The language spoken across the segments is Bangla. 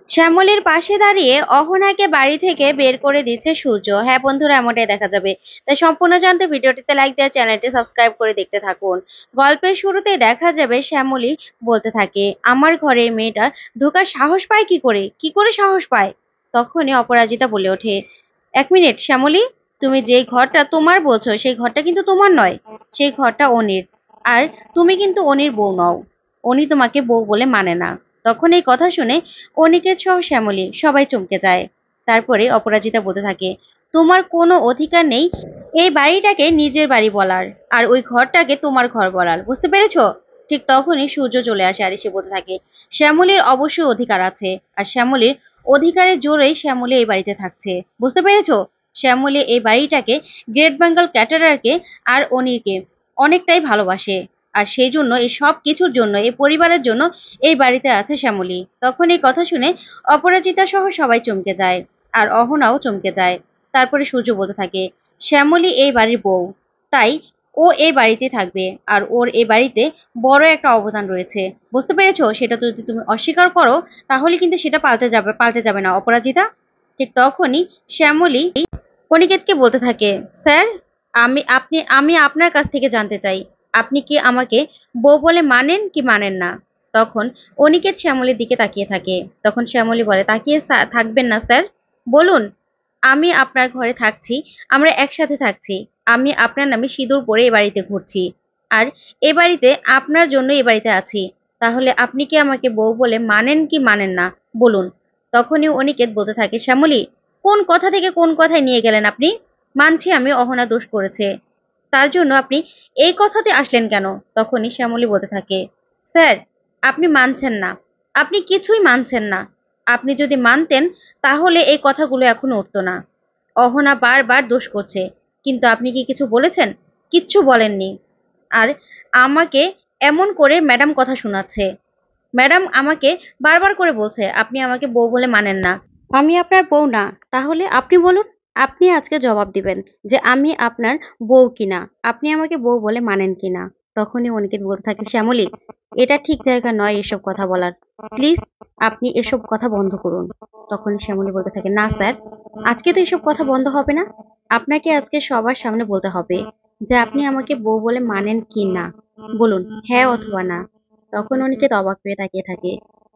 শ্যামলীর পাশে দাঁড়িয়ে অহনাকে বাড়ি থেকে বের করে দিচ্ছে সূর্য। হ্যাঁ বন্ধুরা, এমনটাই দেখা যাবে। তাই সম্পূর্ণ জানতে ভিডিওটিতে লাইক দেওয়া, চ্যানেলটি সাবস্ক্রাইব করে দেখতে থাকুন। গল্পের শুরুতেই দেখা যাবে শ্যামলী বলতে থাকে, আমার ঘরে এই মেয়েটা ঢোকার সাহস পায় কি করে, কি করে সাহস পায়? তখনই অপরাজিতা বলে ওঠে, এক মিনিট শ্যামলী, তুমি যে ঘরটা তোমার বলছো সেই ঘরটা কিন্তু তোমার নয়, সেই ঘরটা অনির। আর তুমি কিন্তু অনির বউ নও, অনি তোমাকে বউ বলে মানে না। তখন এই কথা শুনে অনিকেত সহ শ্যামলী সবাই চমকে যায়। তারপরে অপরাজিতা বলতে থাকে, তোমার কোনো অধিকার নেই এই বাড়িটাকে নিজের বাড়ি বলার, আর ওই ঘরটাকে তোমার ঘর বলার, বুঝতে পেরেছো? ঠিক তখনই সূর্য চলে আসে আর এসে বলতে থাকে, শ্যামলীর অবশ্যই অধিকার আছে, আর শ্যামলীর অধিকারের জোরেই শ্যামলী এই বাড়িতে থাকছে, বুঝতে পেরেছো? শ্যামলী এই বাড়িটাকে, গ্রেট বেঙ্গল ক্যাটারারকে আর অনিরকে অনেকটাই ভালোবাসে, আর সেই জন্য এই সব কিছুর জন্য, এই পরিবারের জন্য এই বাড়িতে আছে শ্যামলী। তখন এই কথা শুনে অপরাজিতা সহ সবাই চমকে যায়, আর অহনাও চমকে যায়। তারপরে সূর্য বলতে থাকে, শ্যামলী এই বাড়ির বউ, তাই ও এই বাড়িতে থাকবে, আর ওর এই বাড়িতে বড় একটা অবদান রয়েছে, বুঝতে পেরেছো? সেটা যদি তুমি অস্বীকার করো তাহলে কিন্তু সেটা পাল্টে যাবে না অপরাজিতা। ঠিক তখনই শ্যামলী অনিকেতকে বলতে থাকে, স্যার, আমি আপনার কাছ থেকে জানতে চাই, আপনি কি আমাকে বউ বলে মানেন কি মানেন না? তখন অনিকেত শ্যামলীর দিকে তাকিয়ে থাকে। তখন শ্যামলী বলে, তাকিয়ে থাকবেন না স্যার, বলুন। আমি আপনার ঘরে থাকছি, আমরা একসাথে থাকছি, আমি আপনার নামে সিঁদুর পরে এ বাড়িতে ঘুরছি, আর এ বাড়িতে আপনার জন্য এ বাড়িতে আছি, তাহলে আপনি কি আমাকে বউ বলে মানেন কি মানেন না, বলুন। তখনই অনিকেত বলতে থাকে, শ্যামলী, কোন কথা থেকে কোন কথায় নিয়ে গেলেন আপনি? মানছি আমি অহনা দোষ করেছে, তার জন্য আপনি এই কথাতে আসলেন কেন? তখনই শ্যামলী বলতে থাকে, স্যার, আপনি মানছেন না, আপনি কিছুই মানছেন না। আপনি যদি মানতেন তাহলে এই কথাগুলো এখন উঠতো না। অহনা বারবার দোষ করছে, কিন্তু আপনি কি কিছু বলেছেন? কিচ্ছু বলেননি। আর আমাকে এমন করে ম্যাডাম কথা শোনাচ্ছে, ম্যাডাম আমাকে বারবার করে বলছে আপনি আমাকে বউ বলে মানেন না, আমি আপনার বউ না। তাহলে আপনি বলুন, আপনি আজকে জবাব দিবেন যে আমি আপনার বউ কিনা, আপনি আমাকে বউ বলে মানেন কিনা। তখনই অনিকেত বলতে থাকে, শ্যামলী, এটা ঠিক জায়গা নয় এসব কথা বলার, প্লিজ আপনি এসব কথা বন্ধ করুন। তখনই শ্যামলী বলতে থাকে, না স্যার, আজকে তো এসব কথা বন্ধ হবে না, আপনাকে আজকে সবার সামনে বলতে হবে যে আপনি আমাকে বউ বলে মানেন কি না, বলুন হ্যাঁ অথবা না। তখন অনিকেত অবাক হয়ে তাকিয়ে থাকে।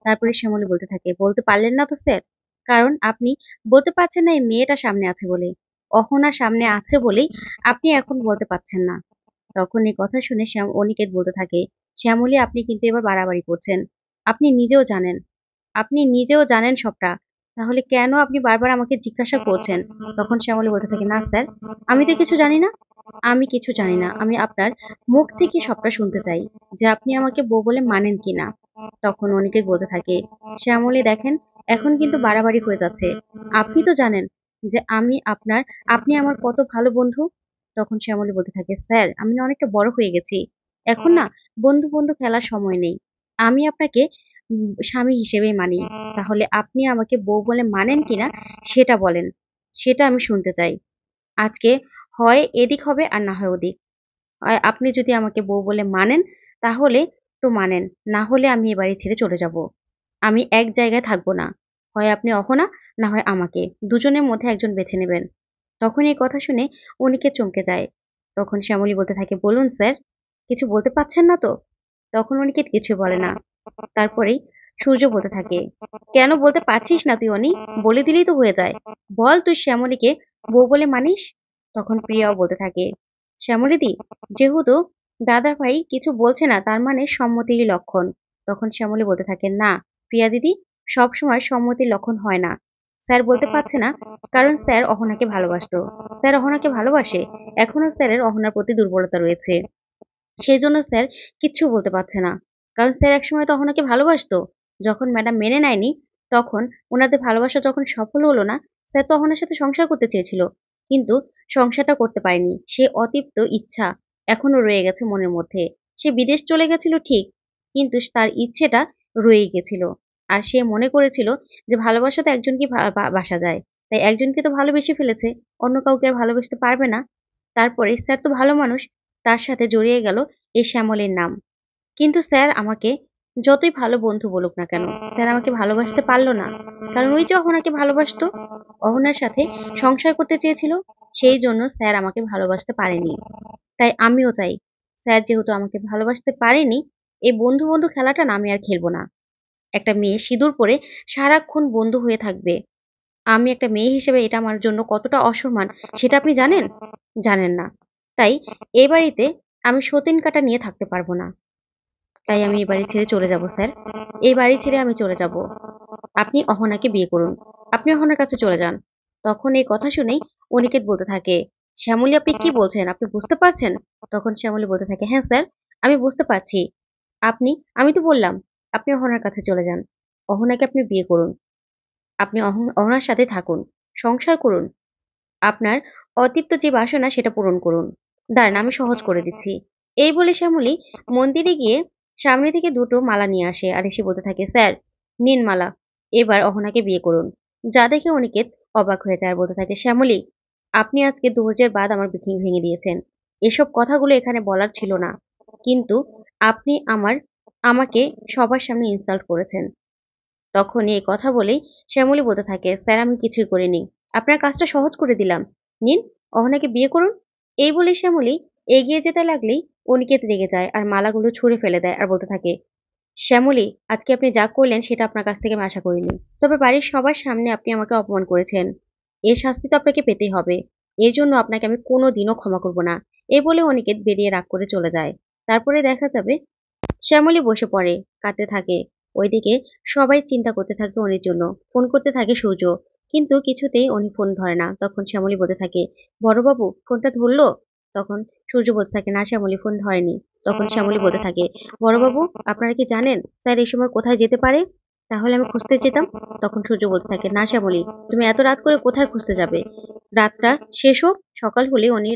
তারপরে শ্যামলী বলতে থাকে, বলতে পারলেন না তো স্যার, কারণ আপনি বলতে পারছেন না এই মেয়েটা সামনে আছে বলে, অহনা সামনে আছে বলেই আপনি এখন বলতে পারছেন না। তখন এই কথা শুনে অনিকেত বলতে থাকে, শ্যামলী, আপনি কিন্তু এবার বাড়াবাড়ি করছেন, আপনি নিজেও জানেন, আপনি নিজেও জানেন সবটা, তাহলে কেন আপনি বারবার আমাকে জিজ্ঞাসা করছেন? তখন শ্যামলী বলতে থাকে, না স্যার, আমি তো কিছু জানি না, আমি কিছু জানি না, আমি আপনার মুখ থেকে সবটা শুনতে চাই যে আপনি আমাকে বউ বলে মানেন কিনা। তখন অনিকেত বলতে থাকে, শ্যামলী দেখেন, এখন কিন্তু বাড়াবাড়ি হয়ে যাচ্ছে, আপনি তো জানেন যে আপনি আমার কত ভালো বন্ধু। তখন শ্যামলী বলতে থাকে, স্যার, আমি না অনেকটা বড় হয়ে গেছি, এখন না বন্ধু বন্ধু খেলার সময় নেই, আমি আপনাকে স্বামী হিসেবেই মানি, তাহলে আপনি আমাকে বউ বলে মানেন কিনা সেটা বলেন, সেটা আমি শুনতে চাই। আজকে হয় এদিক হবে আর না হয় ওদিক, আপনি যদি আমাকে বউ বলে মানেন তাহলে তো মানেন, না হলে আমি এ বাড়ি ছেড়ে চলে যাব, আমি এক জায়গায় থাকবো না, হয় আপনি অহনা না হয় আমাকে, দুজনের মধ্যে একজন বেছে নেবেন। তখন এই কথা শুনে অনিকে চমকে যায়। তখন শ্যামলী বলতে থাকে, বলুন স্যার, কিছু বলতে পারছেন না তো? তখন অনিকেত কিছু বলে না। তারপরেই সূর্য বলতে থাকে, কেন বলতে পারছিস না তুই অনি? বলে দিলেই তো হয়ে যায়, বল তুই শ্যামলীকে বউ বলে মানিস। তখন প্রিয়াও বলতে থাকে, শ্যামলীদি, যেহেতু দাদা ভাই কিছু বলছে না তার মানে সম্মতিরই লক্ষণ। তখন শ্যামলী বলতে থাকে, না প্রিয়া দিদি, সব সময় সম্মতির লক্ষণ হয় না, স্যার বলতে পারছে না কারণ স্যার অহনাকে ভালোবাসতো, স্যার অহনাকে ভালোবাসে, এখনো স্যারের অহনার প্রতি দুর্বলতা রয়েছে, সেই জন্য স্যার কিচ্ছু বলতে পারছে না, কারণ স্যার একসময় তো অহনাকে ভালোবাসতো, যখন ম্যাডাম মেনে নেয়নি, তখন ওনাদের ভালোবাসা যখন সফল হলো না, স্যার তো অহনার সাথে সংসার করতে চেয়েছিল, কিন্তু সংসারটা করতে পারেনি, সে অতৃপ্ত ইচ্ছা এখনো রয়ে গেছে মনের মধ্যে। সে বিদেশ চলে গেছিল ঠিক, কিন্তু তার ইচ্ছেটা রয়ে গেছিল, আর সে মনে করেছিল যে ভালোবাসা তো একজনকে বাসা যায়, তাই একজনকে তো ভালোবেসে ফেলেছে, অন্য কাউকে আর ভালোবাসতে পারবে না। তারপরে স্যার তো ভালো মানুষ, তার সাথে জড়িয়ে গেল এই শ্যামলীর নাম। কিন্তু স্যার আমাকে যতই ভালো বন্ধু বলুক না কেন, স্যার আমাকে ভালোবাসতে পারলো না। কারণ ওই যে অহনাকে ভালোবাসতো, অহনার সাথে সংসার করতে চেয়েছিল, সেই জন্য স্যার আমাকে ভালোবাসতে পারেনি। তাই আমিও চাই, স্যার যেহেতু আমাকে ভালোবাসতে পারেনি, এই বন্ধু বন্ধু খেলাটা না আমি আর খেলবো না। একটা মেয়ে সিঁদুর পরে সারাক্ষণ বন্ধু হয়ে থাকবে, আমি একটা মেয়ে হিসেবে এটা আমার জন্য কতটা অসম্মান সেটা আপনি জানেন? জানেন না। তাই এই বাড়িতে আমি সতীন কাটা নিয়ে থাকতে পারবো না। তাই আমি এই বাড়ি ছেড়ে চলে যাব স্যার। এই বাড়ি ছেড়ে আমি চলে যাব। আপনি অহনাকে বিয়ে করুন। আপনি অহনার কাছে চলে যান। তখন এই কথা শুনেই অনিকেত বলতে থাকে, শ্যামলী আপনি কি বলছেন? আপনি বুঝতে পারছেন? তখন শ্যামলী বলতে থাকে, হ্যাঁ স্যার, আমি বুঝতে পারছি। আপনি, আমি তো বললাম, আপনি অহনার কাছে চলে যান। অহনাকে আপনি বিয়ে করুন। আপনি অহনার সাথে থাকুন। সংসার করুন। আপনার অতৃপ্ত যে বাসনা সেটা পূরণ করুন। দাঁড়ান আমি সহজ করে দিচ্ছি। এই বলে শ্যামলী মন্দিরে গিয়ে সামনে থেকে দুটো মালা নিয়ে আসে আর এসে বলতে থাকে, স্যার নিন মালা, এবার অহনাকে বিয়ে করুন। যা দেখে অনিকেত অবাক হয়ে যায় আর বলতে থাকে, শ্যামলী আপনি আজকে ২ বাদ আমার বুকিং ভেঙে দিয়েছেন। এসব কথাগুলো এখানে বলার ছিল না, কিন্তু আপনি আমাকে সবার সামনে ইনসাল্ট করেছেন। তখনই এই কথা বলেই শ্যামলী বলতে থাকে, স্যার আমি কিছুই করিনি, আপনার কাজটা সহজ করে দিলাম, নিন অহনাকে বিয়ে করুন। এই বলে শ্যামলী এগিয়ে যেতে লাগলেই অনিকেত রেগে যায় আর মালাগুলো ছুঁড়ে ফেলে দেয় আর বলতে থাকে, শ্যামলী আজকে আপনি যা করলেন সেটা আপনার কাছ থেকে আমি আশা করিনি, তবে বাড়ির সবার সামনে আপনি আমাকে অপমান করেছেন, এর শাস্তি তো আপনাকে পেতেই হবে, এর জন্য আপনাকে আমি কোনোদিনও ক্ষমা করব না। এই বলে অনিকেত বেরিয়ে রাগ করে চলে যায়। তারপরে দেখা যাবে শ্যামলী বসে পড়ে, কাঁদতে থাকে। ওইদিকে সবাই চিন্তা করতে থাকে অনির জন্য। ফোন করতে থাকে সূর্য, কিন্তু কিছুতেই অনি ফোন ধরে না। তখন শ্যামলী বলতে থাকে, বড়বাবু ফোনটা ধরলো? তখন সূর্য বলতে থাকে, না শ্যামলী ফোন ধরেনি। তখন শ্যামলী বলতে থাকে, বড়বাবু আপনারা কি জানেন স্যার এই সময় কোথায় যেতে পারে? তাহলে আমি খুঁজতে যেতাম। তখন সূর্য বলতে থাকে, না শ্যামলী তুমি এত রাত করে কোথায় খুঁজতে যাবে? রাতটা শেষ হোক, সকাল হলে উনি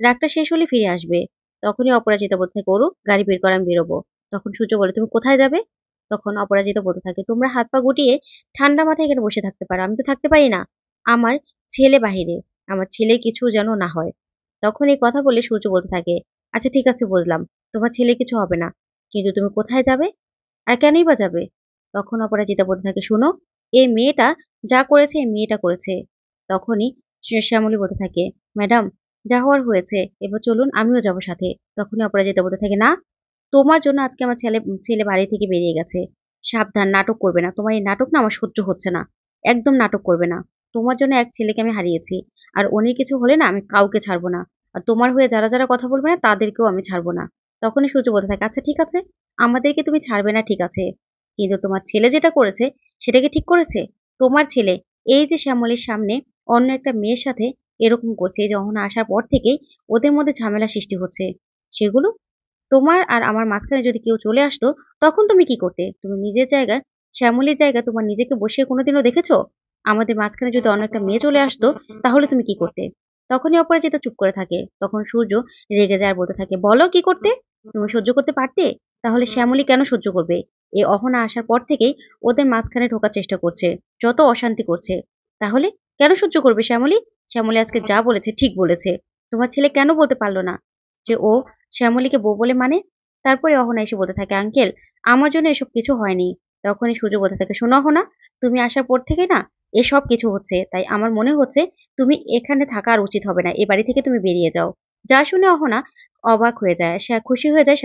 রাতটা শেষ হলে ফিরে আসবে। তখনই অপরাজিতা বলতে থাকে, ওরু গাড়ি বের করে আমি বেরোবো। তখন সূর্য বলে, তুমি কোথায় যাবে? তখন অপরাজিতা বলতে থাকে, তোমরা হাত পা গুটিয়ে ঠান্ডা মাথায় এখানে বসে থাকতে পারো, আমি তো থাকতে পারি না। আমার ছেলে বাহিরে, আমার ছেলে কিছু যেন না হয়। তখন এই কথা বলে সূর্য বলতে থাকে, আচ্ছা ঠিক আছে বুঝলাম, তোমার ছেলে কিছু হবে না, কিন্তু তুমি কোথায় যাবে আর কেনই বা যাবে? তখন অপরাজিতা বলতে থাকে, শুনো, এই মেয়েটা যা করেছে এই মেয়েটা করেছে। তখনই শ্যামলী বলতে থাকে, ম্যাডাম যা হওয়ার হয়েছে, এবার চলুন আমিও যাব সাথে। তখনই অপরাজিতা বলতে থাকে, না, তোমার জন্য আজকে আমার ছেলে ছেলে বাড়ি থেকে বেরিয়ে গেছে। সাবধান, নাটক করবে না, তোমার এই নাটক না আমার সহ্য হচ্ছে না। একদম নাটক করবে না। তোমার জন্য এক ছেলেকে আমি হারিয়েছি, আর অন্যের কিছু হলে না আমি কাউকে ছাড়বো না। আর তোমার হয়ে যারা যারা কথা বলবে না তাদেরকেও আমি ছাড়বো না। তখনই সূর্য বলতে থাকে, আচ্ছা ঠিক আছে, আমাদেরকে তুমি ছাড়বে না ঠিক আছে, কিন্তু তোমার ছেলে যেটা করেছে সেটা কি ঠিক করেছে? তোমার ছেলে এই যে শ্যামলীর সামনে অন্য একটা মেয়ের সাথে এরকম করছে, এই যে অহনা আসার পর থেকেই ওদের মধ্যে ঝামেলা সৃষ্টি হচ্ছে, সেগুলো তোমার আর আমার মাঝখানে যদি কেউ চলে আসতো, তখন তুমি কি করতে? তুমি নিজের জায়গায়, শ্যামলীর জায়গায় তোমার নিজেকে বসিয়ে কোনোদিনও দেখেছো? আমাদের মাঝখানে যদি অন্য একটা মেয়ে চলে আসতো, তাহলে তুমি কি করতে? তখনই অপরাজিতা চুপ করে থাকে। তখন সূর্য রেগে যায় আর বলতে থাকে, বলো কি করতে? তুমি সহ্য করতে পারতে? তাহলে শ্যামলী কেন সহ্য করবে? এই অহনা আসার পর থেকেই ওদের মাঝখানে ঢোকার চেষ্টা করছে, যত অশান্তি করছে। তাহলে কেন সহ্য করবে শ্যামলী? শ্যামলী আজকে যা বলেছে ঠিক বলেছে। তোমার ছেলে কেন বলতে পারলো না যে ও শ্যামলীকে বউ বলে মানে? তারপরে অহনা এসে বলতে থাকে, আঙ্কেল আমার জন্য এসব কিছু হয়নি। তখনই সূর্য বলতে থাকে, শোনো অহনা, তুমি আসার পর থেকে না এসব কিছু হচ্ছে, তাই আমার মনে হচ্ছে তুমি এখানে থাকা আর উচিত হবে না, এ বাড়ি থেকে তুমি বেরিয়ে যাও। যা শুনে অহনা অবাক হয়ে যায়, সে খুশি হয়ে যায়